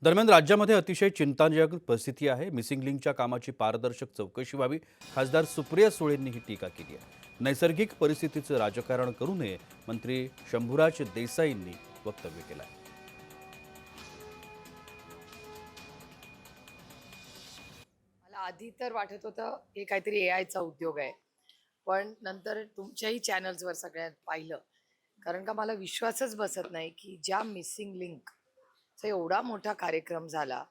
दरम्यान राज्यामध्ये अतिशय चिंताजनक परिस्थिती आहे। मिसिंग लिंकच्या कामाची पारदर्शक चौकशी व्हावी, खासदार सुप्रिया सुळेंनी ही टीका केली आहे। नैसर्गिक परिस्थितीचं राजकारण करू नये, मंत्री शंभूराज देसाईंनी वक्तव्य केलं आहे। मला आधी तर वाटत होतं हे काहीतरी एआयचा उद्योग आहे, पण नंतर तुमच्याही चॅनल्सवर सगळ्यात पाहिलं, कारण का मला विश्वासच बसत नाही की ज्या मिसिंग लिंकचा एवढा मोठा कार्यक्रम झाला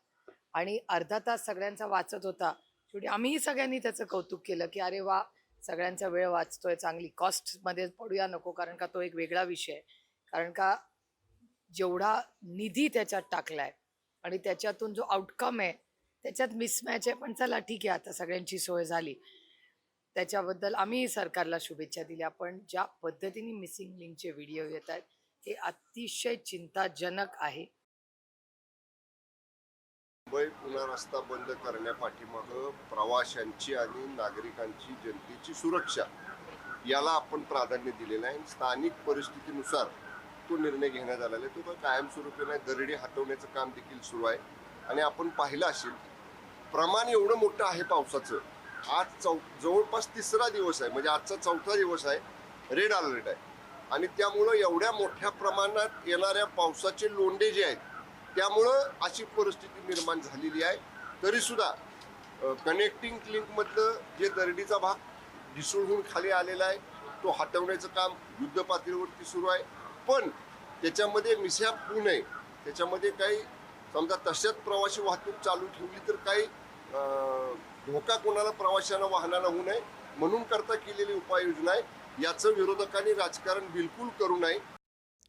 आणि अर्धा तास सगळ्यांचा वाचत होता। शेवटी आम्हीही सगळ्यांनी त्याचं कौतुक केलं की अरे वा, सगळ्यांचा वेळ वाचतोय, चांगली कॉस्टमध्ये पडूया नको, कारण का तो एक वेगळा विषय आहे। कारण का जेवढा निधी त्याच्यात टाकलाय आणि त्याच्यातून जो आउटकम आहे त्याच्यात मिसमॅच आहे, पण चला ठीक आहे, आता सगळ्यांची सोय झाली, त्याच्याबद्दल आम्ही सरकारला शुभेच्छा दिल्या। पण ज्या पद्धतीने मिसिंग लिंकचे व्हिडिओ येत आहेत हे अतिशय चिंताजनक आहे। मुंबई पुन्हा रस्ता बंद करण्यापाठीमागं प्रवाशांची आणि नागरिकांची जनतेची सुरक्षा याला आपण प्राधान्य दिलेलं आहे। स्थानिक परिस्थितीनुसार तो निर्णय घेण्यात आलेला आहे। तो काय कायमस्वरूपी नाही, दरडी हटवण्याचं काम देखील सुरू आहे। आणि आपण पाहिलं असेल, प्रमाण एवढं मोठं आहे पावसाचं। आज जवळपास तिसरा दिवस आहे, म्हणजे आजचा चौथा दिवस आहे, रेड अलर्ट आहे। आणि त्यामुळं एवढ्या मोठ्या प्रमाणात येणाऱ्या पावसाचे लोंढे जे आहेत त्यामुळं अशी परिस्थिती निर्माण झालेली आहे। तरीसुद्धा कनेक्टिंग लिंकमधलं जे दरडीचा भाग ढिसूळहून खाली आलेला आहे तो हटवण्याचं काम युद्ध पातळीवरती सुरू आहे। पण त्याच्यामध्ये मिसहॅप होऊ नये, त्याच्यामध्ये काही समजा तशाच प्रवासी वाहतूक चालू ठेवली तर काही धोका कोणाला प्रवाशांना वाहनांना होऊ नये म्हणून करता केलेली उपाययोजना आहे। याचं विरोधकांनी राजकारण बिलकुल करू नये।